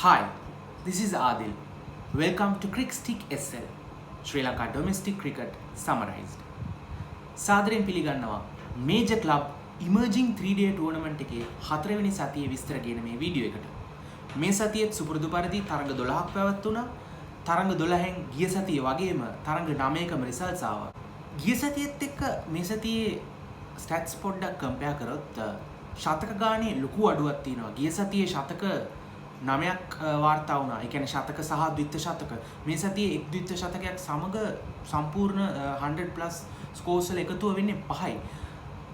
Hi, this is Adil. Welcome to Crickstick SL, Sri Lanka Domestic Cricket Summarized. සාදරයෙන් පිළිගන්නවා major club ඉමර්ජිං 3-day tournament එකේ 4 වෙනි සතියේ විස්තර ගෙන මේ වීඩියෝ එකට. මේ සතියේත් සුපුරුදු පරිදි තරඟ 12ක් පැවැත්වුණා. තරඟ 12න් ගිය සතියේ වගේම තරඟ 9කම රිසල්ට්ස් ආවා. ගිය සතියේත් එක්ක මේ සතියේ ස්ටැට්ස් පොඩ්ඩක් කම්පෙයාර් කරොත් ශතක ගානේ ලොකු අඩුවක් තියෙනවා. ගිය සතියේ ශතක 9ක් වාර්තා වුණා. ඒ කියන්නේ ශතක සහ ද්විත්ව ශතක. මේ සතියේ එක් ද්විත්ව ශතකයක් සමග සම්පූර්ණ 100+ ස්කෝර්ස් වල එකතුව වෙන්නේ 5යි.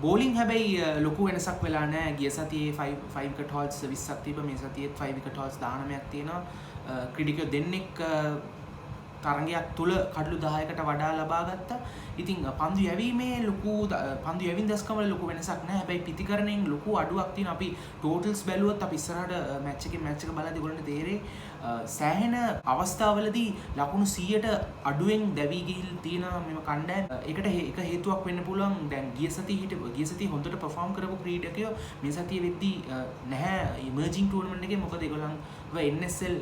බෝලිං හැබැයි ලොකු වෙනසක් වෙලා නැහැ. ගිය සතියේ 5 විකට් හෝල්ස් 20ක් තිබ්බා. මේ සතියේත් 5 විකට් හෝල්ස් 19ක් තියෙනවා. ක්‍රීඩකයෝ දෙන්නෙක් තරගයක් තුල කඩලු 10කට වඩා ලබා ගත්තා. ඉතින් පන්දු යැවීමේ ලොකු පන්දු යැවීම් දස්කම වල ලොකු වෙනසක් නැහැ. හැබැයි පිටිකරණයෙන් ලොකු අඩුවක් තියෙනවා. අපි ටෝටල්ස් බැලුවොත් අපි ඉස්සරහට මැච් එක බලද්දී ඒගොල්ලන්ට තේරෙයි සෑහෙන අවස්ථාවලදී ලකුණු 100ට අඩුවෙන් දැවි ගිහින් තියෙන මෙම කණ්ඩායම. ඒකට එක හේතුවක් වෙන්න පුළුවන්. දැන් ගිය සතියේ හොඳට පර්ෆෝම් කරපු ක්‍රීඩකයෝ මේ සතියේ වෙද්දී නැහැ ඉමර්ජිං ටූර්නමන්ට් එකේ. මොකද ඒගොල්ලන් NSL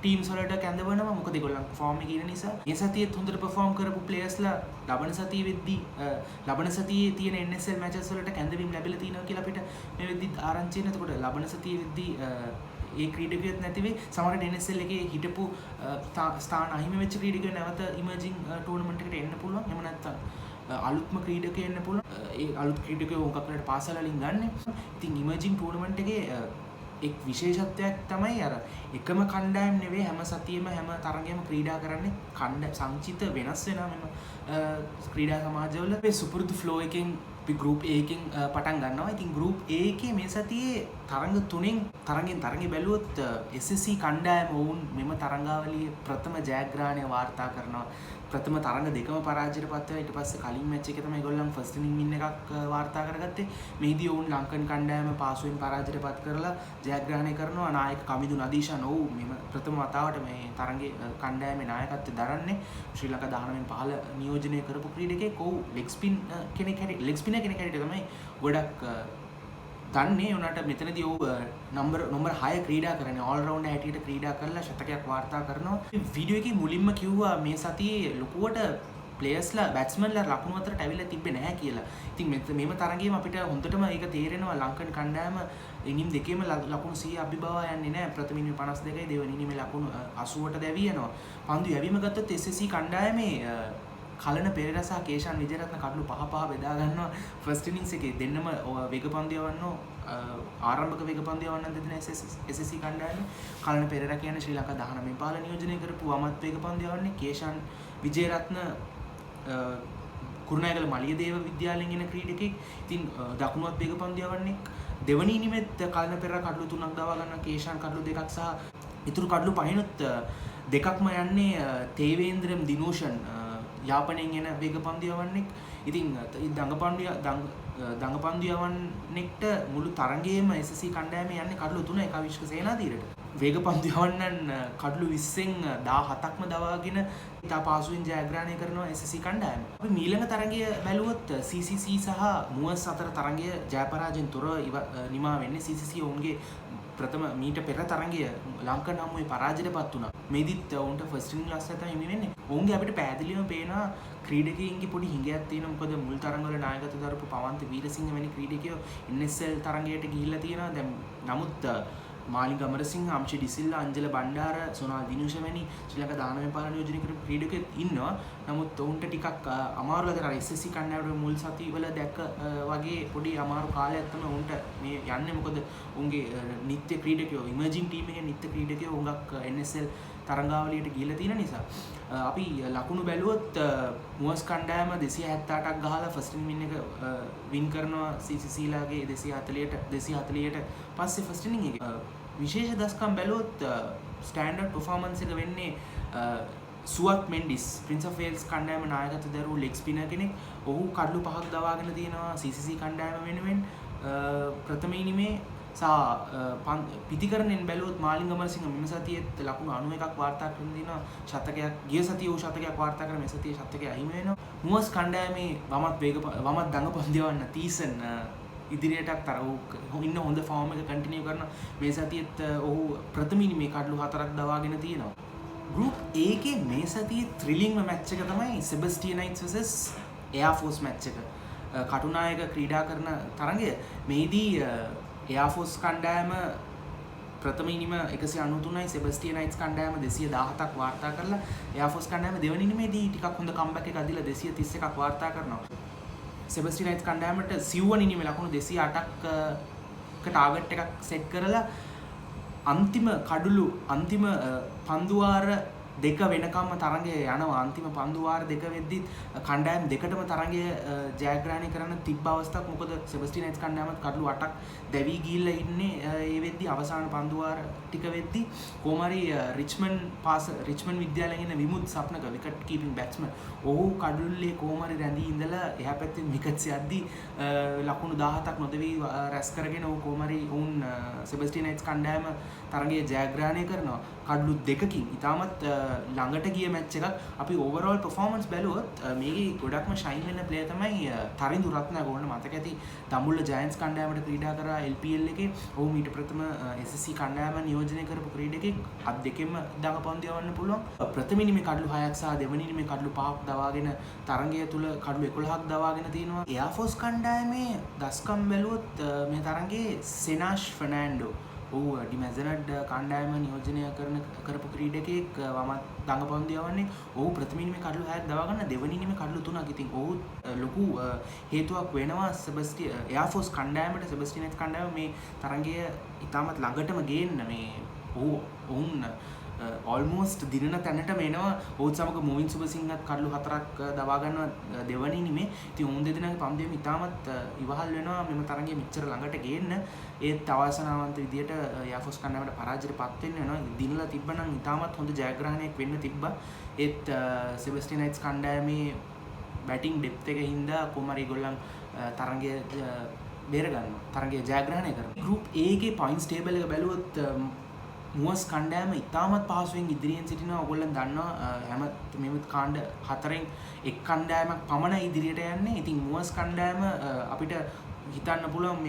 ටීම්ස් වලට කැඳවනවා. මොකද ඒගොල්ලන් ෆෝම් එකේ ඉන්න නිසා. මේ සතියේත් හොඳට පර්ෆෝම් කරපු ප්ලේයර්ස්ලා ලබන සතියේ වෙද්දී ලබන සතියේ තියෙන NSL මැචස් වලට කැඳවීම් ලැබිලා තියෙනවා කියලා අපිට මේ වෙද්දී ආරංචි වෙන. එතකොට ලබන සතියේ වෙද්දී ඒ ක්‍රීඩකයොත් නැති වෙයි. සමහරවිට NSL එකේ හිටපු ස්ථාන අහිමි වෙච්ච ක්‍රීඩකයෝ නැවත ඉමර්ජිං ටූර්නමන්ට් එකට එන්න පුළුවන්. එහෙම නැත්නම් අලුත්ම ක්‍රීඩකයෝ එන්න පුළුවන්. ඒ අලුත් ක්‍රීඩකයෝ හුඟක් වෙලාවට පාසල් වලින් ගන්න. ඉතින් ඉමර්ජිං ටූර්නමන්ට් එකේ එක් විශේෂත්වයක් තමයි අර එකම කණ්ඩායම් නෙවෙයි හැම සතියෙම හැම තරගෙම ක්‍රීඩා කරන්නේ සංචිත වෙනස් වෙනවා මෙම ක්‍රීඩා සමාජවල. මේ සුපුරුදු ෆ්ලෝ එකෙන් අපි ගෲප් A එකෙන් පටන් ගන්නවා. ඉතින් ගෲප් A එකේ මේ සතියේ තරඟ 3න් තරඟේ බැලුවොත් SSC කණ්ඩායම වුන් මෙම තරඟාවලියේ ප්‍රථම ජයග්‍රහණය වාර්තා කරනවා. ප්‍රථම තරඟ දෙකම පරාජයට පත් වෙලා ඊට පස්සේ කලින් මැච් එකේ තමයි ඒගොල්ලන් ෆස්ට් ඉනින් වින් එකක් වාර්තා කරගත්තේ. මෙහිදී ඔවුන් ලංකන් කණ්ඩායම පාසුවෙන් පරාජයට පත් කරලා ජයග්‍රහණය කරනවා. නායක කමිදු නදීෂන් ඔව් මෙම ප්‍රථම වතාවට මේ තරඟේ කණ්ඩායමේ නායකත්වය දරන්නේ ශ්‍රී ලංකා 19න් 15 නියෝජනය කරපු ක්‍රීඩකයෙක්. ඔව් ලෙග් ස්පිනර් කෙනෙක් හැටියට තමයි ගොඩක් දන්නේ. උනාට මෙතනදී ඔව් නම්බර් 6 ක්‍රීඩා කරන්නේ ඕල් රවුන්ඩර් හැටියට ක්‍රීඩා කරලා ශතකයක් වාර්තා කරනවා. වීඩියෝ එකේ මුලින්ම කිව්වා මේ සතියේ ලොකුවට ප්ලේයර්ස්ලා බැට්ස්මන්ලා ලකුණු අතරට ඇවිල්ලා තිබ්බේ නැහැ කියලා. ඉතින් මේම තරගයේම අපිට හොඳටම ඒක තේරෙනවා ලංකන් කණ්ඩායම ඉනිම් දෙකේම ලකුණු 100 අභිබවා යන්නේ නැහැ. ප්‍රථම ඉනිම 52යි දෙවෙනි ඉනිමේ ලකුණු 80ට දැවි යනවා. පන්දු යැවීම ගත්තොත් SSC කණ්ඩායමේ කලන පෙරේරා සහ කේෂාන් විජේරත්න කඩලු 5 බෙදා ගන්නවා ෆස්ට් ඉනින්ස් එකේ. දෙන්නම වේග පන්දු යවන්නෝ ආරම්භක වේග පන්දු යවන්න දෙන SSC කණ්ඩායම. කලන පෙරේරා කියන්නේ ශ්‍රී ලංකා 19 15 නියෝජනය කරපු වමත් වේග පන්දු යවන්නේ. කේෂාන් විජේරත්න කුරුණෑගල මලියදේව විද්‍යාලයෙන් එන ක්‍රීඩකෙක්. ඉතින් දකුණුවත් වේග පන්දු යවන්නේ. දෙවනි ඉනිමෙත් කලන පෙරේරා කඩලු 3ක් දවා ගන්නවා. කේෂාන් කඩලු 2ක් සහ ඉතුරු කඩලු 5නුත් දෙකක්ම යන්නේ තේවේන්ද්‍රම් දිනෝෂන් යාපනයෙන් එන වේග පන්දු යවන්නෙක්. ඉතින් දඟපන්දු යවන්නෙක්ට මුළු තරගයේම SSC කණ්ඩායමේ යන්නේ කඩලු 3 එක විශ්ව සේනාධීරයට. වේග පන්දු යවන්නන් කඩලු 20න් 17ක්ම දවාගෙන ඉතා පහසුවෙන් ජයග්‍රහණය කරනවා SSC කණ්ඩායම. අපි ඊළඟ තරගය බැලුවොත් CCC සහ මුවස් අතර තරගය ජයපරාජයෙන් තොරව නිමා වෙන්නේ. CCC ඔවුන්ගේ ප්‍රථම මීට පෙර තරගය ලංකන් හමුවේ පරාජයටපත් වුණා. මේදිත් ඔවුන්ට ෆස්ට් ඉනිං ලස්සට තමයි හිමි වෙන්නේ. ඔවුන්ගේ අපිට පැහැදිලිවම පේනවා ක්‍රීඩකයින්ගේ පොඩි හිඟයක් තියෙනවා. මොකද මුල් තරඟවල නායකත්වය දරපු පවන්ත වීරසිංහ වැනි ක්‍රීඩකයෝ NSL තරගයට ගිහිල්ලා තියෙනවා. දැන් නමුත් මාලිංග අමරසිංහ, අම්ෂි ඩිසිල්ලා, අංජල බණ්ඩාර, සොනාල් දිනුෂ වැනි ශ්‍රී ලංකා 19 පාලන නියෝජනය කරපු ක්‍රීඩකයෝ ඉන්නවා. නමුත් ඔවුන්ට ටිකක් අමාරුලා දැන් SSC කණ්ඩායමේ මුල් සතිවල දැක්ක වගේ පොඩි අමාරු කාලයක් තමයි උන්ට මේ යන්නේ. මොකද උන්ගේ නිත්‍ය ක්‍රීඩකයෝ ඉමර්ජිං ටීම් එකේ නිත්‍ය ක්‍රීඩකයෝ උඟක් NSL තරඟාවලියට ගිහිල්ලා තියෙන නිසා අපි ලකුණු බැලුවොත් මුවස් කණ්ඩායම 278ක් ගහලා ෆස්ට් ඉනින් එක වින් කරනවා. CCC ලාගේ 240ට පස්සේ ෆස්ට් ඉනින් එක විශේෂ දස්කම් බැලුවොත් ස්ටෑන්ඩඩ් පර්ෆෝමන්ස් එක වෙන්නේ සුවත් මෙන්ඩිස් ප්‍රින්ස් ඔෆ් වේල්ස් කණ්ඩායම නායකත්වය දරූ ලෙග් ස්පිනර් කෙනෙක්. ඔහු කඩලු 5ක් දවාගෙන තියෙනවා CCC කණ්ඩායම වෙනුවෙන්. ප්‍රථම ඉනිමේ සහ පිටිකරණයෙන් බැලුවොත් මාලිංග අමරසිංහ මෙම සතියේත් ලකුණු 91ක් වාර්තා කරන දිනවා. ශතකයක් ගිය සතියේ ශතකයක් වාර්තා කරන මේ සතියේ ශතකය අහිමි වෙනවා. මුවස් කණ්ඩායමේ වමත් දඟ පන්දු යවන්න තීසන් ඉදිරියටත් අර ඔහු ඉන්න හොඳ ෆෝම් එක කන්ටිනියු කරනවා. මේ සතියේත් ඔහු ප්‍රථම ඉනිමේ කඩලු 4ක් දවාගෙන තියෙනවා. ගෲප් A එකේ මේ සතියේ ත්‍රිලිංගම මැච් එක තමයි සෙබස්ටියනයිට්ස් vs එයාර් ෆෝස් මැච් එක. කටුනායක ක්‍රීඩා කරන තරඟය මේදී එයාර් ෆෝස් කණ්ඩායම ප්‍රථම ඉනිම 193යි සෙබස්ටියනයිට්ස් කණ්ඩායම 217ක් වාර්තා කරලා එයාර් ෆෝස් කණ්ඩායම දෙවන ඉනිමේදී ටිකක් හොඳ කම්බැක් එකක් දීලා 231ක් වාර්තා කරනවා. සෙබස්ටියනයිට්ස් කණ්ඩායමට සිව්වන ඉනිමේ ලකුණු 208ක් ටාගට් එකක් සෙට් කරලා අන්තිම කඩුළු අන්තිම පන්දුවාර දෙක වෙනකම්ම තරඟය යනවා. අන්තිම පන්දුවාර දෙක වෙද්දිත් කණ්ඩායම් දෙකටම තරඟය ජයග්‍රහණය කරන්න තිබ්බ අවස්ථාවක්. මොකද සෙබස්ටියනයිට්ස් කණ්ඩායමත් කඩුළු 8ක් දැවි ගිහිල්ලා ඉන්නේ. ඒ වෙද්දි අවසාන පන්දුවාර ටික වෙද්දි කොහමරි රිච්මන්ඩ් විද්‍යාලයෙන් එන විමුත් සප්නක විකට් කීපින් බැට්ස්මන් ඔහු කඩුල්ලේ කොහමරි රැඳී ඉඳලා එහා පැත්තෙන් විකට්ස් යද්දි ලකුණු 17ක් නොදෙවි රැස් කරගෙන ඔහු කොහමරි වුන් සෙබස්ටියනයිට්ස් කණ්ඩායම තරඟය ජයග්‍රහණය කරනවා. කඩලු දෙකකින් ඉතාමත් ළඟට ගිය මැච් එකක්. අපි ඕවරෝල් පර්ෆෝමන්ස් බැලුවොත් මේකේ ගොඩක්ම ෂයින් වෙන ප්ලේයර් තමයි තරිඳු රත්නායක. ඕන්න මතක ඇති දඹුල්ල ජයන්ට්ස් කණ්ඩායමට ක්‍රීඩා කරා LPL එකේ. ඔහු මීට ප්‍රථම SSC කණ්ඩායම නියෝජනය කරපු ක්‍රීඩකෙක්. අත් දෙකෙන්ම දඟපන් දියවන්න පුළුවන්. ප්‍රථම ඉනිමේ කඩලු 6ක් සහ දෙවන ඉනිමේ කඩලු 5ක් දවාගෙන තරඟය තුල කඩලු 11ක් දවාගෙන තිනවා. එයාර් ෆෝස් කණ්ඩායමේ දස්කම් බැලුවොත් මේ තරඟයේ සෙනාෂ් ෆර්නෑන්ඩෝ ඔහු ඩිමැසනඩ් කණ්ඩායම නියෝජනය කරපු ක්‍රීඩකයෙක් වම දඟපන් දියවන්නේ. ඔහු ප්‍රථම ඉනිමේ කඩලු 6ක් දවා ගන්න දෙවන ඉනිමේ කඩලු 3ක්. ඉතින් ඔහු ලොකු හේතුවක් වෙනවා එයාර් ෆෝස් කණ්ඩායමට සෙබස්ටියනයිට්ස් කණ්ඩායම මේ තරඟය ඉතාමත් ළඟටම ගේන්න. මේ ඔවුන් ඔල්මෝස්ට් දිනන තැනටම එනවා. ඔහුත් සමග මොවින් සුබසිංහත් කඩලු 4ක් දවා ගන්නවා දෙවන ඉනිමේ. ඉතින් ඔවුන් දෙදෙනාගේ පන්දුවේම ඉතාමත් ඉවහල් වෙනවා මෙම තරඟය මෙච්චර ළඟට ගේන්න. ඒත් අවාසනාවන්ත විදියට එයාර් ෆෝස් කණ්ඩායමට පරාජයටපත් වෙන්න වෙනවා. දිනලා තිබ්බනම් ඉතාමත් හොඳ ජයග්‍රහණයක් වෙන්න තිබ්බා. ඒත් සෙබස්ටියනයිට්ස් කණ්ඩායමේ බැටිං ඩෙප්ත් එක හින්දා කොහමරි ඒගොල්ලන් තරඟය බේර ගන්නවා. තරඟය ජයග්‍රහණය කරනවා. ගෲප් A එකේ පොයින්ට්ස් ටේබල් එක බැලුවොත් මුවස් කණ්ඩායම ඉතාමත් පහසුවෙන් ඉදිරියෙන් සිටිනවා. ඔයගොල්ලන් දන්නවා හැම මෙම කාණ්ඩ 4න් එක් කණ්ඩායමක් පමණ ඉදිරියට යන්නේ. ඉතින් මුවස් කණ්ඩායම අපිට හිතන්න පුළුවන්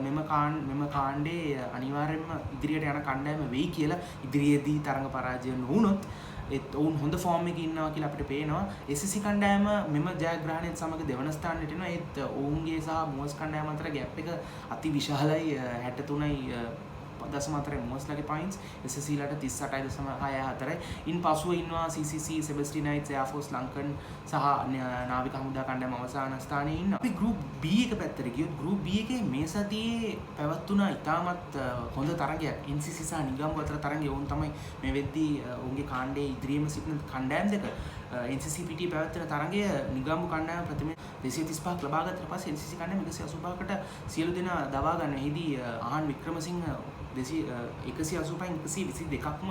මෙම කාණ්ඩේ අනිවාර්යයෙන්ම ඉදිරියට යන කණ්ඩායම වෙයි කියලා. ඉදිරියේදී තරඟ පරාජය නොවුනොත් ඒත් ඔවුන් හොඳ ෆෝම් එකේ ඉන්නවා කියලා අපිට පේනවා. SSC කණ්ඩායම මෙම ජයග්‍රහණයත් සමග දෙවන ස්ථානයට එනවා. ඒත් ඔවුන්ගේ සහ මුවස් කණ්ඩායම අතර ગેප් එක අති විශාලයි. 63යි 0.4 මුවස්ලාගේ පොයින්ට්ස් SSC ලට 38.64යි. ඉන් පසුව ඉන්නවා CCC සෙබස්ටියනයිට්ස් එයාර් ෆෝස් ලංකන් සහ නාවික හමුදා කණ්ඩායම අවසාන ස්ථානයේ ඉන්නවා. අපි ගෲප් B එක පැත්තට ගියොත් ගෲප් B එකේ මේ සතියේ පැවතුණා ඉතාමත් හොඳ තරගයක්. NCC සහ නිගම්බු අතර තරගය. ඔවුන් තමයි මේ වෙද්දී ඔවුන්ගේ කාණ්ඩයේ ඉදිරියේම සිටින කණ්ඩායම් දෙක. NCC පිටි පැවැත්වෙන තරගය නිගම්බු කණ්ඩායම ප්‍රථම 235ක් ලබා ගත්තට පස්සේ NCC කණ්ඩායම 185කට සියලු දෙනා දවා ගන්න. එහිදී ආහන් වික්‍රමසිංහ 185න් 122ක්ම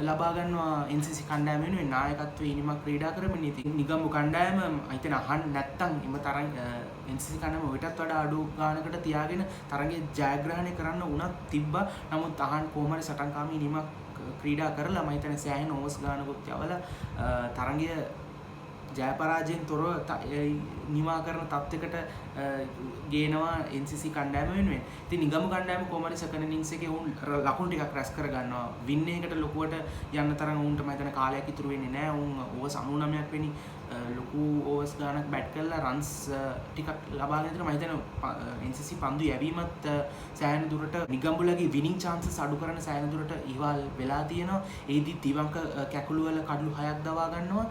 ලබා ගන්නවා NCC කණ්ඩායම වෙනුවෙන් නායකත්වයේ ඉනිමක් ක්‍රීඩා කරමින්. ඉතින් නිගම්බු කණ්ඩායම හිතන අහන්න නැත්තම් එම තරඟ NCC කණ්ඩායම ඔයටත් වඩා අඩු ගානකට තියාගෙන තරඟය ජයග්‍රහණය කරන්න උනත් තිබ්බා. නමුත් අහන් කොහොමද සටන්කාමී ඉනිමක් ක්‍රීඩා කරලා මම හිතන්නේ සෑහෙන ඕවර්ස් ගානකුත් යවලා තරඟය ජය පරාජයෙන් තොරව නිවා කරන තත්යකට ගේනවා NCC කණ්ඩායම වෙනුවෙන්. ඉතින් නිගම්බු කණ්ඩායම කොහමද සෙකන්ඩ් ඉනින්ස් එකේ උන් ලකුණු ටිකක් රැස් කර ගන්නවා. වින් එකකට ලොකුවට යන්න තරම් උන්ට මම හිතන කාලයක් ඉතුරු වෙන්නේ නැහැ. උන් ඕවර්ස් 99ක් වෙනි ලොකු ඕවර්ස් ගානක් බැට් කරලා රන්ස් ටිකක් ලබාගෙන ඉතින් මම හිතන NCC පන්දු යැවීමත් සෑහෙන දුරට නිගම්බුලගේ විනිං chances අඩු කරන සෑහෙන දුරට ඉවල් වෙලා තියෙනවා. ඒදී දිවංක කැකුළු වල කඩලු 6ක් දවා ගන්නවා.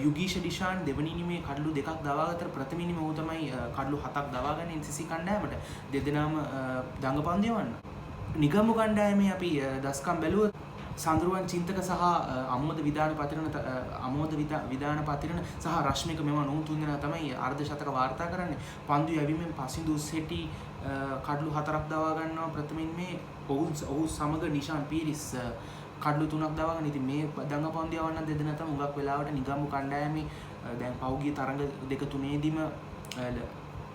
යුගීෂ ඩිෂාන් දෙවනි ඉනිමේ කඩලු 2ක් දවා ගත්තට ප්‍රථම ඉනිමේ ඔහු තමයි කඩලු 7ක් දවා ගන්න NCC කණ්ඩායමට. දෙදෙනාම දඟපන් දියවන්න. නිගම්බු කණ්ඩායමේ අපි දස්කම් බැලුවොත් සඳරුවන් චින්තක සහ අමෝද විධාන පතිරණ සහ රශ්මික මෙම නෝන් තුන්දෙනා තමයි අර්ධ ශතක වාර්තා කරන්නේ. පන්දු යැවීමෙන් පසින්දු සෙටි කඩලු 4ක් දවා ගන්නවා. ප්‍රථමයෙන් මේ ඔහු සමග නිෂාන් පීරිස් කඩලු 3ක් දවා ගන්න. ඉතින් මේ දඟපන් දියවන්න දෙදෙනා තමයි හුඟක් වෙලාවට නිගම්බු කණ්ඩායමේ දැන් පහුගිය තරඟ දෙක තුනේදීම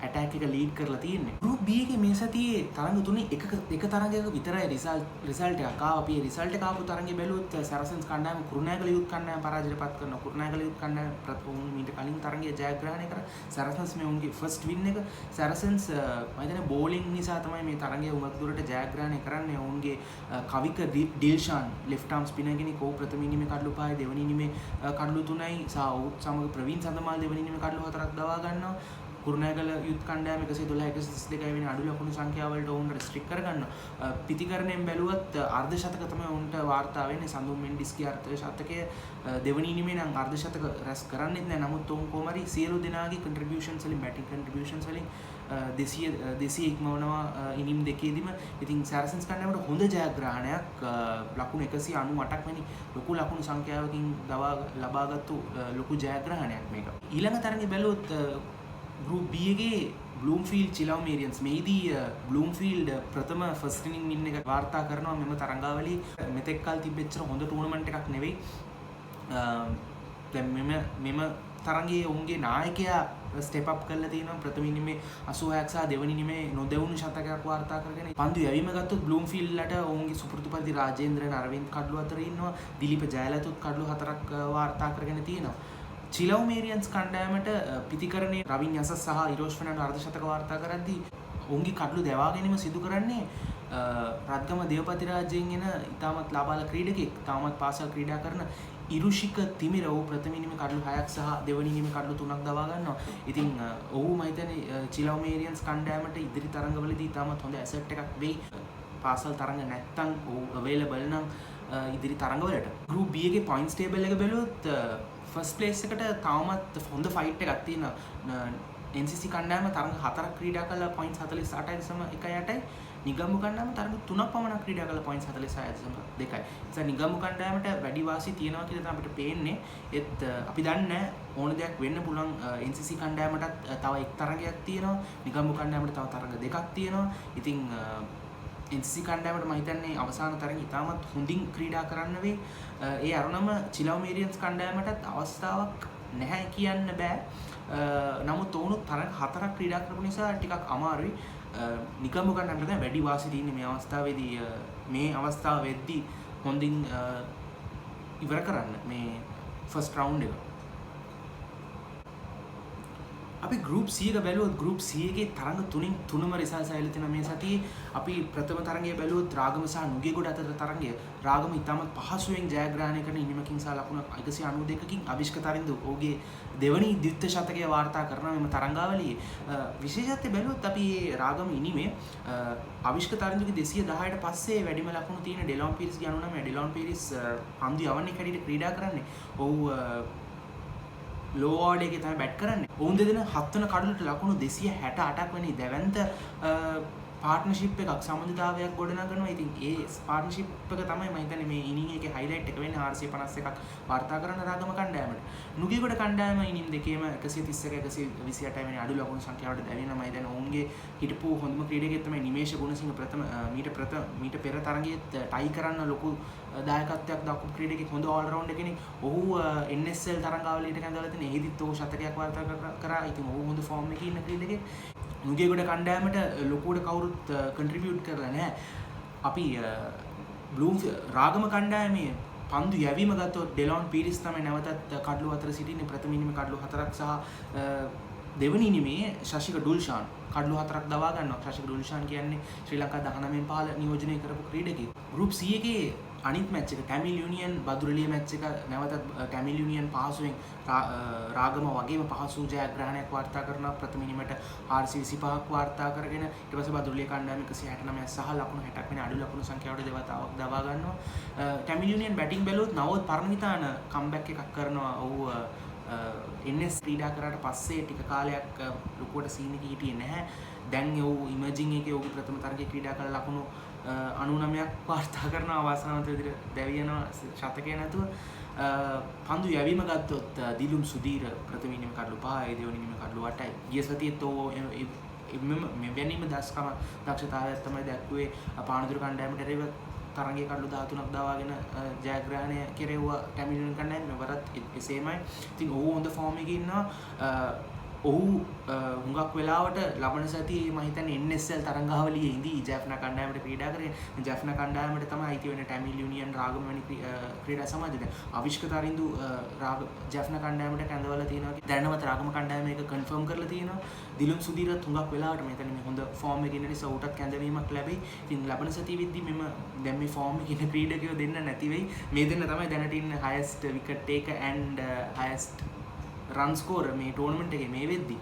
ඇටැක් එක ලීඩ් කරලා තියෙන්නේ. ගෲප් B එකේ මේ සතියේ තරඟ තුනේ එක තරඟයක විතරයි රිසල්ට් එකක් ආවා. අපි රිසල්ට් එක ආපු තරඟය බැලුවොත් සරසන්ස් කණ්ඩායම කුරුණෑගල යුත් කණ්ඩායම පරාජයටපත් කරනවා. කුරුණෑගල යුත් කණ්ඩායම මීට කලින් තරඟය ජයග්‍රහණය කරා. සරසන්ස් මේ උන්ගේ ෆස්ට් වින් එක. සරසන්ස් මම හිතන්නේ බෝලිං නිසා තමයි මේ තරඟය උමත් දුරට ජයග්‍රහණය කරන්නේ. ඔවුන්ගේ කවික ඩිල්ෂාන් ලෙෆ්ට් ආම් ස්පිනර් කෙනෙක් ඔහු ප්‍රථම ඉනිමේ කඩලු 5යි දෙවනි ඉනිමේ කඩලු 3යි සහ ඔහුත් සමග ප්‍රවීන් සඳමාල් දෙවනි ඉනිමේ කඩලු 4ක් දවා ගන්නවා. කුරුණෑගල යුත් කණ්ඩායම 112 132 වෙනි අඩු ලකුණු සංඛ්‍යාව වලට ඔවුන් රෙස්ට්‍රික්ට් කරගන්නවා. පිතිකරණයෙන් බැලුවත් අර්ධ ශතක තමයි ඔවුන්ට වාර්තා වෙන්නේ. සඳුන් මෙන්ඩිස්ගේ අර්ධ ශතකය දෙවනි ඉනිමේ නම් අර්ධ ශතක රැස් කරන්නෙත් නැහැ. නමුත් ඔවුන් කොහොම හරි සියලු දෙනාගේ කන්ට්‍රිබියුෂන්ස් වලින් බැටිං කන්ට්‍රිබියුෂන්ස් වලින් 200 ඉක්මවනවා ඉනිම් දෙකේදීම. ඉතින් සරසන්ස් කණ්ඩායමට හොඳ ජයග්‍රහණයක් ලකුණු 198ක් වැනි ලොකු ලකුණු සංඛ්‍යාවකින් ලබාගත්තු ලොකු ජයග්‍රහණයක් මේක. ඊළඟ තරඟේ බැලුවොත් ගෲප් B එකේ බ්ලූම්ෆීල්ඩ් චිලව් මේරියන්ස් මේදී බ්ලූම්ෆීල්ඩ් ප්‍රථම ෆස්ට් ඉනිං වින් එක වාර්තා කරනවා. මෙම තරඟාවලියේ මෙතෙක් කල් තිබෙච්ච හොඳ ටූර්නමන්ට් එකක් නෙවෙයි. දැන් මෙම තරඟයේ ඔවුන්ගේ නායකයා ස්ටෙප් අප් කරලා තියෙනවා. ප්‍රථම ඉනිමේ 86ක් සහ දෙවනි ඉනිමේ නොදෙවුණු ශතකයක් වාර්තා කරගෙන පන්දු යැවීම ගත්තොත් බ්ලූම්ෆීල්ඩ්ලට ඔවුන්ගේ සුපුරුදු පරිදි රාජේන්ද්‍රන් අරවින්ද් කඩලු අතර ඉන්නවා. දිලීප ජයලතුත් කඩලු 4ක් වාර්තා කරගෙන තියෙනවා. චිලව් මේරියන්ස් කණ්ඩායමට පිතිකරණේ රවින් යසස් සහ ඉරෝෂ් ෆර්නැන්ඩෝ අර්ධ ශතක වාර්තා කරද්දී ඔවුන්ගේ කඩලු දෙවා ගැනීම සිදු කරන්නේ රත්ගම දේවපති රාජ්‍යයෙන් එන ඉතාමත් ලාබාල ක්‍රීඩකෙක් තාමත් පාසල් ක්‍රීඩා කරන ඉරුෂික තිමිර ඔහු ප්‍රථම ඉනිමේ කඩලු 6ක් සහ දෙවනි ඉනිමේ කඩලු 3ක් දවා ගන්නවා. ඉතින් ඔහු මම හිතන්නේ චිලව් මේරියන්ස් කණ්ඩායමට ඉදිරි තරඟවලදී ඉතාමත් හොඳ ඇසට් එකක් වෙයි. පාසල් තරඟ නැත්තම් ඔහු අවේලබල් නම් ඉදිරි තරඟවලට. ගෲප් B එකේ පොයින්ට්ස් ටේබල් එක බැලුවොත් ෆස්ට් ප්ලේස් එකට තාමත් හොඳ ෆයිට් එකක් තියෙනවා. NCC කණ්ඩායම තරඟ 4ක් ක්‍රීඩා කළා පොයින්ට්ස් 48.1යි. නිගම්බු කණ්ඩායම තරඟ 3ක් පමණ ක්‍රීඩා කළා පොයින්ට්ස් 46.2යි. ඒ නිගම්බු කණ්ඩායමට වැඩි වාසි තියෙනවා කියලා තමයි අපිට පේන්නේ. ඒත් අපි දන්නේ ඕන දෙයක් වෙන්න පුළුවන්. NCC කණ්ඩායමටත් තව එක් තරඟයක් තියෙනවා. නිගම්බු කණ්ඩායමට තව තරඟ දෙකක් තියෙනවා. ඉතින් NCC කණ්ඩායමට මම හිතන්නේ අවසාන තරඟ ඉතාමත් හොඳින් ක්‍රීඩා කරන්න වෙයි. ඒ අරුණම චිලව් මේරියන්ස් කණ්ඩායමටත් අවස්ථාවක් නැහැ කියන්න බෑ. නමුත් ඔවුනුත් තරඟ 4ක් ක්‍රීඩා කරපු නිසා ටිකක් අමාරුයි. නිගම්බු කණ්ඩායමට දැන් වැඩි වාසි තියෙන්නේ මේ අවස්ථාවේදී. මේ අවස්ථාව වෙද්දී හොඳින් ඉවර කරන්න මේ ෆස්ට් රවුන්ඩ් එක. අපි ගෲප් C එක බැලුවොත් ගෲප් C එකේ තරඟ තුنين තුනම රිසල්ට්ස් ආවිල්ලා තියෙනවා මේ සතියේ. අපි ප්‍රථම තරඟය බැලුවොත් රාගම සහ නුගේගොඩ අතර තරඟය. රාගම ඉතාමත් පහසුවෙන් ජයග්‍රහණය කරන ඉනිමකින් සහ ලකුණු 192කින් අභිෂ්ක තරින්දු ඔහුගේ දෙවනි ද්විත්ව ශතකය වාර්තා කරන මෙම තරඟාවලියේ. විශේෂත්වය බැලුවොත් අපි මේ රාගම ඉනිමේ අභිෂ්ක තරින්දුගේ 210ට පස්සේ වැඩිම ලකුණු තියෙන ඩෙලොන් පීරිස්ගේ 99. ඩෙලොන් පීරිස් පන්දු යවන්නේ කැඩිට ක්‍රීඩා කරන්නේ. ඔහු ලෝ ඕඩර් එකේ තමයි බැට් කරන්නේ. ඔවුන් දෙදෙනා 7 වන කඩලට ලකුණු 268ක් වැනි දැවැන්ත පාර්ට්නර්ෂිප් එකක් සම්බන්ධතාවයක් ගොඩනගනවා. ඉතින් ඒ පාර්ට්නර්ෂිප් එක තමයි මම හිතන්නේ මේ ඉනිං එකේ හයිලයිට් එක වෙන්නේ. 451ක් වාර්තා කරන රාගම කණ්ඩායමට. නුගේගොඩ කණ්ඩායම ඉනිං දෙකේම 131 128 වෙනි අඩු ලකුණු සංඛ්‍යාවට දැවෙනවා. මම හිතන්නේ ඔවුන්ගේ හිටපු හොඳම ක්‍රීඩකයෙක් තමයි නිමේෂ ගුණසිංහ මීට පෙර තරඟයේත් ටයි කරන්න ලොකු දායකත්වයක් දක්වපු ක්‍රීඩකෙක් හොඳ ඕල් රවුන්ඩර් කෙනෙක්. ඔහු NSL තරඟාවලියට කැඳවලා තියෙන එහිදීත් ඔහු ශතකයක් වාර්තා කරා. ඉතින් ඔහු හොඳ ෆෝම් එකේ ඉන්න ක්‍රීඩකෙක්. නුගේගොඩ කණ්ඩායමට ලොකුවට කවුරුත් කන්ට්‍රිබියුට් කරලා නැහැ. අපි රාගම කණ්ඩායමේ පන්දු යැවීම ගත්තොත් ඩෙලොන් පීරිස් තමයි නැවතත් කඩලු අතර සිටින්නේ. ප්‍රථම ඉනිමේ කඩලු 4ක් සහ දෙවනි ඉනිමේ ශශික ඩුල්ෂාන් කඩලු 4ක් දවා ගන්නවා. ශශික ඩුල්ෂාන් කියන්නේ ශ්‍රී ලංකා 19 15 නියෝජනය කරපු ක්‍රීඩකයෙක්. ගෲප් C එකේ අනිත් මැච් එක ටැමිල් යුනියන් බදුරලිය මැච් එක නැවතත් ටැමිල් යුනියන් පහසුවෙන් රාගම වගේම පහසු ජයග්‍රහණයක් වාර්තා කරනවා. ප්‍රථම ඉනිමට 425ක් වාර්තා කරගෙන ඊට පස්සේ බදුරලිය කණ්ඩායම 169 සහ ලකුණු 60ක් වෙන අඩු ලකුණු සංඛ්‍යාවට දෙවතාවක් දවා ගන්නවා. ටැමිල් යුනියන් බැටිං බැලුවොත් නවෝත් පරණවිතාන කම්බැක් එකක් කරනවා. ඔහු NS ක්‍රීඩා කරාට පස්සේ ටික කාලයක් ලොකුවට සීන් එකේ හිටියේ නැහැ. දැන් ඔහු ඉමර්ජින් එකේ ඔහුගේ ප්‍රථම තරගයේ ක්‍රීඩා කළ ලකුණු 99ක් වාර්තා කරනවා. වාසනාවන්ත විදිහට දැවියනවා ශතකය නැතුව. පන්දු යැවීම ගත්තොත් දිලුම් සුදීර ප්‍රථම ඉනිමේ කඩලු 5යි දෙවනි ඉනිමේ කඩලු 8යි. ගිය සතියේත් මෙවැනිම දක්ෂතාවයක් තමයි දැක්ුවේ. පානදුර කණ්ඩායමට එරෙහිව තරගයේ කඩලු 13ක් දාවාගෙන ජයග්‍රහණය කෙරෙව්වා ටැමිල් යුනියන් කණ්ඩායම. මෙවරත් එසේමයි. ඉතින් ඔහු හොඳ ෆෝම් එකේ ඉන්නවා. ඔහු හුඟක් වෙලාවට ලබන සතියේ මම හිතන්නේ NSL තරඟාවලියේ ඉඳී ජැෆ්නා කණ්ඩායමට ක්‍රීඩා කරේ. ජැෆ්නා කණ්ඩායමට තමයි අයිති වෙන ටැමිල් යුනියන් රාගම වැනි ක්‍රීඩා සමාජය. දැන් අවිෂ්ක තරින්දු ජැෆ්නා කණ්ඩායමට කැඳවලා තියෙනවා. දැනනවත් රාගම කණ්ඩායම එක කන්ෆර්ම් කරලා තියෙනවා. දිලුම් සුදීරත් හුඟක් වෙලාවට මම හිතන්නේ මේ හොඳ ෆෝම් එකේ ඉන්න නිසා ඌටත් කැඳවීමක් ලැබෙයි. ඉතින් ලබන සතියේ වෙද්දී මෙම දැන් මේ ෆෝම් එකේ ඉන්න ක්‍රීඩකයෝ දෙන්න නැති වෙයි. මේ දෙන්න තමයි දැනට ඉන්න highest wicket taker and highest run score මේ ටෝර්නමන්ට් එකේ මේ වෙද්දී.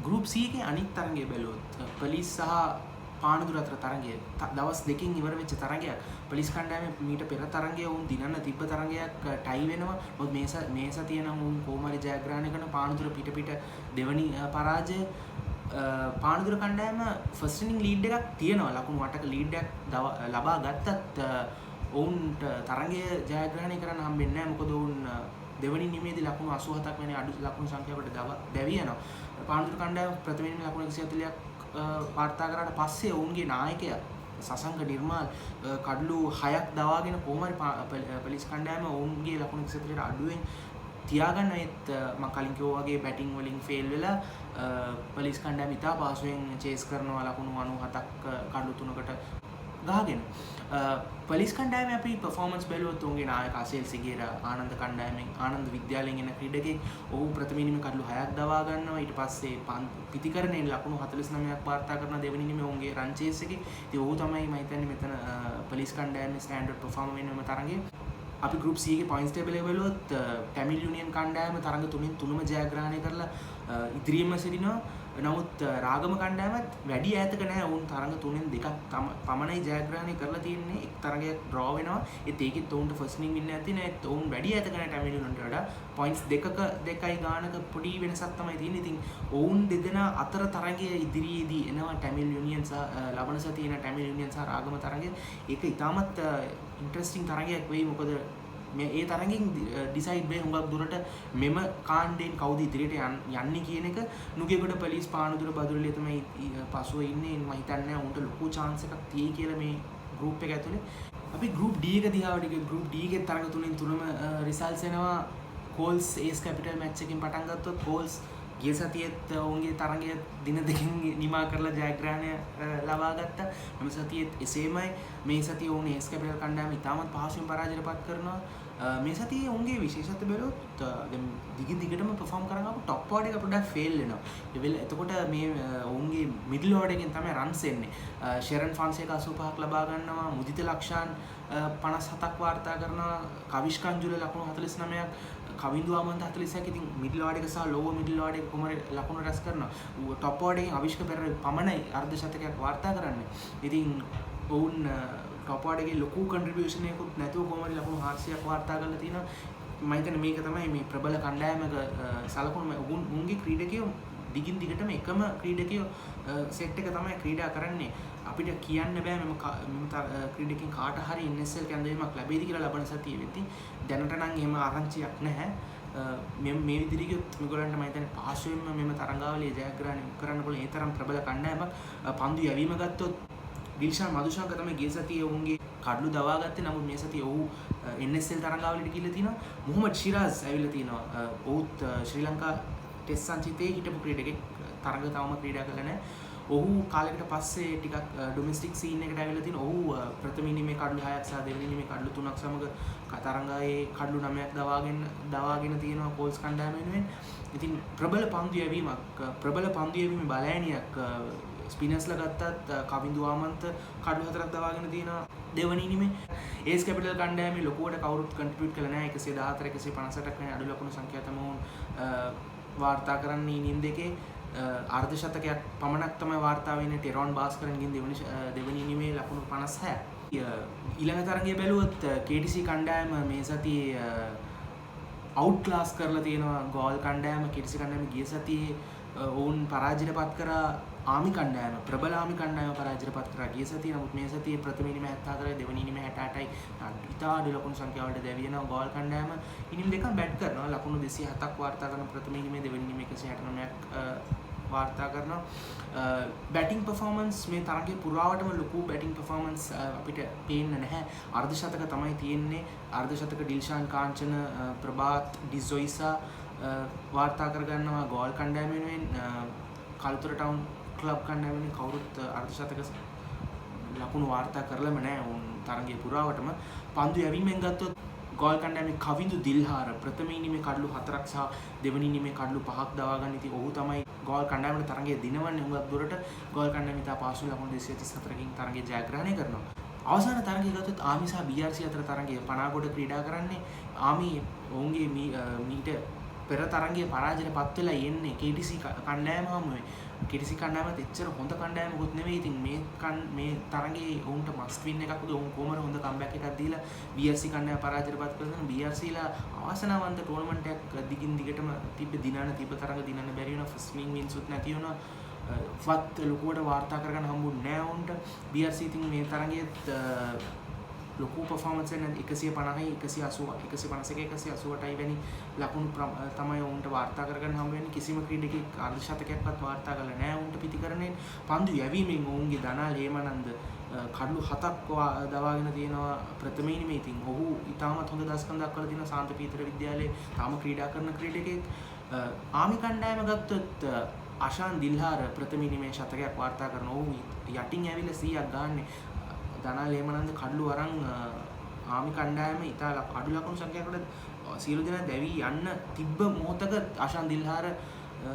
ගෲප් C එකේ අනිත් තරගය බැලුවොත් පොලිස් සහ පානදුර අතර තරගය දවස් දෙකකින් ඉවර වෙච්ච තරගයක්. පොලිස් කණ්ඩායමේ මීට පෙර තරගය වුන් දිනන්න තිබ්බ තරගයක් ටයි වෙනවා. මොකද මේ සතිය නම් උන් කොහොම හරි ජයග්‍රහණය කරන පානදුර පිට දෙවනි පරාජය. පානදුර කණ්ඩායම ෆස්ට් ඉනිං ලීඩ් එකක් තියෙනවා. ලකුණු 8ක ලීඩ් එකක් ලබා ගත්තත් ඔවුන්ට තරගය ජයග්‍රහණය කරන්න හම්බෙන්නේ නැහැ. මොකද ඔවුන් දෙවනි නිමේදී ලකුණු 87ක් වැනි අඩු ලකුණු සංඛ්‍යාවකට දැවී යනවා. පානදුර කණ්ඩායම ප්‍රථම ඉනිමේ ලකුණු 140ක් වාර්තා කරාට පස්සේ ඔවුන්ගේ නායකයා සසංග නිර්මාල් කඩලු 6ක් දවාගෙන කොහොම හරි පොලිස් කණ්ඩායම ඔවුන්ගේ ලකුණු 140ට අඩුවෙන් තියාගන්න ඒත් මම කලින් කිව්වා වගේ බැටිං වලින් ෆේල් වෙලා පොලිස් කණ්ඩායම ඉතා පහසුවෙන් චේස් කරනවා ලකුණු 97ක් කඩලු 3කට ගහගෙන. පොලිස් කණ්ඩායමේ අපි පර්ෆෝමන්ස් බැලුවොත් උන්ගේ නායක අසෙල් සිගේරා ආනන්ද කණ්ඩායමෙන් ආනන්ද විද්‍යාලයෙන් එන ක්‍රීඩකෙක්. ඔහු ප්‍රථම ඉනිමේ කඩලු 6ක් දවා ගන්නවා. ඊට පස්සේ පිතිකරණයෙන් ලකුණු 49ක් වාර්තා කරන දෙවෙනි ඉනිමේ උන්ගේ රන් චේස් එකේ. ඉතින් ඔහු තමයි මම හිතන්නේ මෙතන පොලිස් කණ්ඩායමේ ස්ටෑන්ඩඩ් පර්ෆෝමර් වෙනම තරගයේ. අපි ගෲප් C එකේ පොයින්ට්ස් ටේබල් එක බලුවොත් ටැමිල් යුනියන් කණ්ඩායම තරඟ තුනම ජයග්‍රහණය කරලා ඉදිරියෙන්ම සිටිනවා. නමුත් රාගම කණ්ඩායමත් වැඩි ඈතක නැහැ. වුන් තරඟ තුනෙන් දෙකක් පමණයි ජයග්‍රහණය කරලා තියෙන්නේ. එක් තරගයක් ඩ්‍රෝ වෙනවා. ඒකෙත් ඔවුන්ට ෆස්ට් ඉනිං වින්න නැති නේ. ඔවුන් වැඩි ඈතක නැහැ ටැමිල් යුනියන්ට වඩා. පොයින්ට්ස් දෙකයි ගානක පොඩි වෙනසක් තමයි තියෙන්නේ. ඉතින් ඔවුන් දෙදෙනා අතර තරගයේ ඉදිරියේදී එනවා ටැමිල් යුනියන් සහ ලබන සතියේ එන ටැමිල් යුනියන් සහ රාගම තරගය. ඒක ඉතාමත් ඉන්ටරෙස්ටිං තරගයක් වෙයි. මොකද මේ ඒ තරගෙන් ඩිසයිඩ් වෙයි හුඟක් දුරට මෙම කාණ්ඩයෙන් කවුද ඉදිරියට යන්නේ කියන එක. නුගේගොඩ පොලිස් පානදුර බදුල්ලේ තමයි පසුව ඉන්නේ. මම හිතන්නේ උන්ට ලොකු chance එකක් තියෙයි කියලා මේ group එක ඇතුලේ. අපි group D එක දිහාට ගිය group D එකේ තරඟ තුනම රිසල්ට්ස් එනවා. කෝල්ස් ඒස් කැපිටල් මැච් එකකින් පටන් ගත්තොත් කෝල්ස් ගිය සතියේත් ඔවුන්ගේ තරඟය දින දෙකකින් නිමා කරලා ජයග්‍රහණය ලබා ගත්තා. මෙම සතියේත් එසේමයි. මේ සතියේ ඔවුන් ඒස් කැපිටල් කණ්ඩායම ඉතාමත් පහසුවෙන් පරාජයට පත් කරනවා. මේ සතියේ ඔවුන්ගේ විශේෂත්වය බැලුවොත් දැන් දිගටම perform කරන අපු top order එක පොඩ්ඩක් fail වෙනවා. එතකොට මේ ඔවුන්ගේ middle order එකෙන් තමයි runs එන්නේ. ෂෙරන් ෆොන්සේකා 85ක් ලබා ගන්නවා. මුදිත ලක්ෂාන් 57ක් වාර්තා කරනවා. කවිෂ් කංජුල ලකුණු 49ක්. කවින්දු ආමන්ත 40ක්. ඉතින් මිඩල් ඕඩර් එක සහ ලෝවර් මිඩල් ඕඩර් එක කොහොමද ලකුණු රැස් කරනවා. টপ ඕඩර් එකෙන් අවිෂ්ක පෙරේරා පමණයි අර්ධ ශතකයක් වාර්තා කරන්නේ. ඉතින් ඔවුන් টপ ඕඩර් එකේ ලොකු කන්ට්‍රිබියුෂන් එකකුත් නැතුව කොහොමද ලකුණු 400ක් වාර්තා කරලා තිනවා. මම හිතන්නේ මේක තමයි මේ ප්‍රබල කණ්ඩායමක සලකුණු උන්ගේ ක්‍රීඩකයෝ දිගටම එකම ක්‍රීඩකයෝ සෙට් එක තමයි ක්‍රීඩා කරන්නේ. අපිට කියන්න බෑ මෙම ක්‍රීඩකෙන් කාට හරි NSL කැඳවීමක් ලැබෙයිද කියලා ලබන සතියේ වෙද්දී. දැනට නම් එහෙම ආරංචියක් නැහැ. මේ විදිහට මේගොල්ලන්ට මම හිතන්නේ පහසුවෙන්ම මෙම තරඟාවලිය ජයග්‍රහණය කරන්න පුළුවන්. ඒ තරම් ප්‍රබල කණ්ඩායමක්. පන්දු යැවීම ගත්තොත් දිල්ෂාන් මදුෂාංක තමයි ගිය සතියේ ඔවුන්ගේ කඩලු දවා ගත්තේ. නමුත් මේ සතියේ ඔහු NSL තරඟාවලියට ගිහිල්ලා තිනවා. මොහමඩ් ශිරාස් ඇවිල්ලා තිනවා. ඔහුත් ශ්‍රී ලංකා ටෙස්ට් සංචිතයේ හිටපු ක්‍රීඩකෙක්. තරඟ තවම ක්‍රීඩා කරලා නැහැ. ඔහු කාලයකට පස්සේ ටිකක් ඩොමෙස්ටික් සීන් එකට ඇවිල්ලා තිනවා. ඔහු ප්‍රථම ඉනිමේ කඩලු 6ක් සහ දෙවෙනි ඉනිමේ කඩලු 3ක් සමග තරඟයේ කඩලු 9ක් දවාගෙන තියෙනවා කෝල්ස් කණ්ඩායම වෙනුවෙන්. ඉතින් ප්‍රබල පන්දු යැවීමක් ප්‍රබල පන්දු යැවීමේ බලෑනියක් ස්පිනර්ස්ලා ගත්තත් කවින්දු ආමන්ත කඩලු 4ක් දවාගෙන තියෙනවා දෙවෙනි ඉනිමේ. ඒස් කැපිටල් කණ්ඩායමේ ලොකුවට කවුරුත් කන්ට්‍රිබියුට් කළා නැහැ. 114 158ක් වෙන අඩු ලකුණු සංඛ්‍යා තමයි වාර්තා කරන්නේ ඉනිම් දෙකේ. අර්ධ ශතකයක් පමණක් තමයි වාර්තා වෙන්නේ ටෙරොන් බාස්කරන්ගෙන් දෙවෙනි ඉනිමේ ලකුණු 56. ඊළඟ තරගය බැලුවොත් KTC කණ්ඩායම මේ සතියේ අවුට් ක්ලාස් කරලා තියෙනවා ගෝල් කණ්ඩායම. KTC කණ්ඩායම ගිය සතියේ ඔවුන් පරාජයට පත් කරා ආමි කණ්ඩායම ප්‍රබල ආමි කණ්ඩායම පරාජයට පත් කරා ගිය සතියේ. නමුත් මේ සතියේ ප්‍රථම ඉනිමේ 74යි දෙවෙනි ඉනිමේ 68යි ඉතා අඩු ලකුණු සංඛ්‍යාවලට දැවියනවා ගෝල් කණ්ඩායම. ඉනිම් දෙකක් බැට් කරනවා. ලකුණු 207ක් වාර්තා කරන ප්‍රථම ඉනිමේ දෙවෙනි ඉනිමේ 169ක් වාර්තා කරනවා. බැටිං පර්ෆෝමන්ස් මේ තරගයේ පුරාවටම ලොකු බැටිං පර්ෆෝමන්ස් අපිට පේන්න නැහැ. අර්ධ ශතක තමයි තියෙන්නේ. අර්ධ ශතක ඩිල්ෂාන් කාංචන ප්‍රභාත් ඩිසොයිසා වාර්තා කරගන්නවා ගෝල් කණ්ඩායම වෙනුවෙන් කළුතර ටවුන් ක්ලබ් කණ්ඩායම වෙනුවෙන් කවුරුත් අර්ධශතක ලකුණු වාර්තා කරලම නැහැ උන් තරගයේ පුරාවටම. පන්දු යැවීමෙන් ගත්තොත් ගෝල් කණ්ඩායමේ කවිඳු දිල්හාර ප්‍රථම ඉනිමේ කඩලු 4ක් සහ දෙවනි ඉනිමේ කඩලු 5ක් දවා ගන්න. ඉතින් ඔහු තමයි ගෝල් කණ්ඩායමේ තරගයේ දිනවන්නේ. හුඟක් දුරට ගෝල් කණ්ඩායම ඉතා පහසුවෙන් ලකුණු 234කින් තරගයේ ජයග්‍රහණය කරනවා. අවසාන තරගය ගත්තොත් ආමි සහ BRC අතර තරගය පනාගොඩ ක්‍රීඩා කරන්නේ. ආමි ඔවුන්ගේ මීට පෙර තරගයේ පරාජයට පත් වෙලා යන්නේ KTC කණ්ඩායම හමුවේ. KTC කණ්ඩායමත් එච්චර හොඳ කණ්ඩායමකුත් නෙවෙයි. ඉතින් මේ තරගයේ ඔවුන්ට මස්ට් වින් එකක් උද ඔවුන් කොහමද හොඳ කම්බැක් එකක් දීලා BRC කණ්ඩායම පරාජයට පත් කරගෙන BRC ලා අවාසනාවන්ත ටෝර්නමන්ට් එකක් දිගින් දිගටම තිබ්බ තරග දිනන්න බැරි වෙනවා. ස්විං වින්සුත් නැති වෙනවා. වත් ලොකුවට වාර්තා කරගන්න හම්බුනේ නැහැ උන්ට. BRC ඉතින් මේ තරගයේත් ලොකු පර්ෆෝමන්ස් එක 150යි 180 151 188යි වැනි ලකුණු තමයි උන්ට වාර්තා කරගන්න හම්බ වෙන්නේ. කිසිම ක්‍රීඩකෙක් අර්ධශතකයක්වත් වාර්තා කරලා නැහැ උන්ට පිටිකරණයෙන්. පන්දු යැවීමෙන් ඔවුන්ගේ දනාල් හේමනන්ද කඩලු 7ක් දවාගෙන තියෙනවා ප්‍රථම ඉනිමේ. ඉතින් ඔහු ඉතාමත් හොඳ දස්කම් දක්වලා තියෙනවා. සාන්ත පීතර විද්‍යාලයේ තාම ක්‍රීඩා කරන ක්‍රීඩකෙක්. ආමි කණ්ඩායම ගත්තොත් අෂාන් දිල්හාර ප්‍රථම ඉනිමේ ශතකයක් වාර්තා කරන ඔහු යටින් ඇවිල්ලා 100ක් ගහන්නේ. දනාල් හේමනන්ද කඩලු අරන් ආමි කණ්ඩායම ඉතා අඩු ලකුණු සංඛ්‍යාවකට සියලු දෙනා දැවි යන්න තිබ්බ මොහොතක අෂාන් දිල්හාර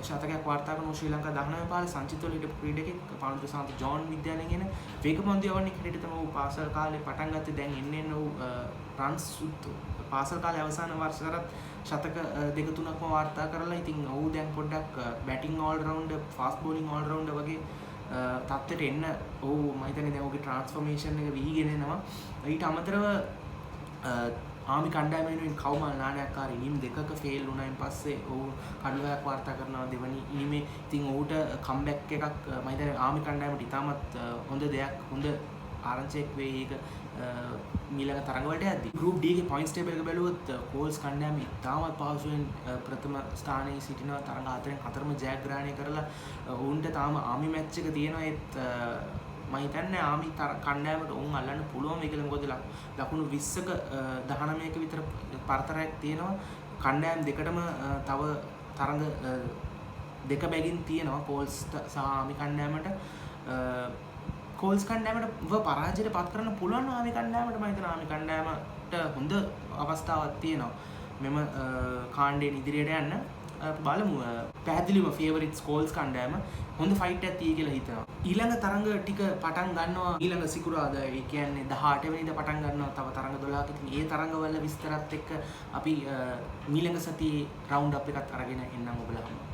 ශතකයක් වාර්තා කරන ශ්‍රී ලංකා 19 පාලේ සංචිතවල හිටපු ක්‍රීඩකෙක් පානුතු සාන්ත ජෝන් විද්‍යාලයෙන් එන වේග පන්දු යවන්නේ ක්‍රීඩක තමයි. ඔහු පාසල් කාලේ පටන් ගත්තේ. දැන් එන්න ඔහු රන්ස් පාසල් කාලේ අවසාන වර්ෂවලත් ශතක දෙක තුනක්ම වාර්තා කරලා. ඉතින් ඔහු දැන් පොඩ්ඩක් batting all rounder fast bowling all rounder වගේ තත්ත්වයට එන්න ඔහු මම හිතන්නේ දැන් ඔහුගේ ට්‍රාන්ස්ෆර්මේෂන් එක වීගෙන එනවා. ඊට අමතරව ආමි කණ්ඩායම වෙනුවෙන් කවුමල් නානයක්කාරී ඉනිම් දෙකක ෆේල් වුණායින් පස්සේ ඔහු කඩලුවක් වාර්තා කරනවා දෙවනි ඉනිමේ. ඉතින් ඔහුට කම්බැක් එකක් මම හිතන්නේ ආමි කණ්ඩායමට ඉතාමත් හොඳ දෙයක් හොඳ ආරංචියක් වෙයි ඒක ඊළඟ තරඟ වලට යද්දී. ගෲප් D ගේ පොයින්ට්ස් ටේබල් එක බැලුවොත් කෝල්ස් කණ්ඩායම ඉතාමත් පහසුවෙන් ප්‍රථම ස්ථානයේ සිටිනවා. තරඟ 4න් 4ම ජයග්‍රහණය කරලා ඔවුන්ට තාම ආමි මැච් එක තියෙනවා. ඒත් මම හිතන්නේ ආමි කණ්ඩායමට ඔවුන් අල්ලන්න පුළුවන් මේකල. මොකද ලකුණු 20ක 19ක විතර පරතරයක් තියෙනවා. කණ්ඩායම් දෙකටම තව තරඟ දෙක බැගින් තියෙනවා කෝල්ස් සහ ආමි කණ්ඩායමට. කෝල්ස් කණ්ඩායමට පරාජයට පත් කරන්න පුළුවන්. ආමි කණ්ඩායමට මම හිතනවා ආමි කණ්ඩායමට හොඳ අවස්ථාවක් තියෙනවා මෙම කාණ්ඩයෙන් ඉදිරියට යන්න. බලමු. පැහැදිලිවම ෆේවරිට්ස් කෝල්ස් කණ්ඩායම හොඳ ෆයිට් එකක් තියෙයි කියලා හිතනවා. ඊළඟ තරඟ ටික පටන් ගන්නවා ඊළඟ සිකුරාදා. ඒ කියන්නේ 18 වෙනිදා පටන් ගන්නවා තව තරඟ 12ක්. ඉතින් ඒ තරඟවල විස්තරات එක්ක අපි ඊළඟ සතියේ රවුන්ඩ් අප් එකත් අරගෙන එන්නම් ඔයගොල්ලෝ.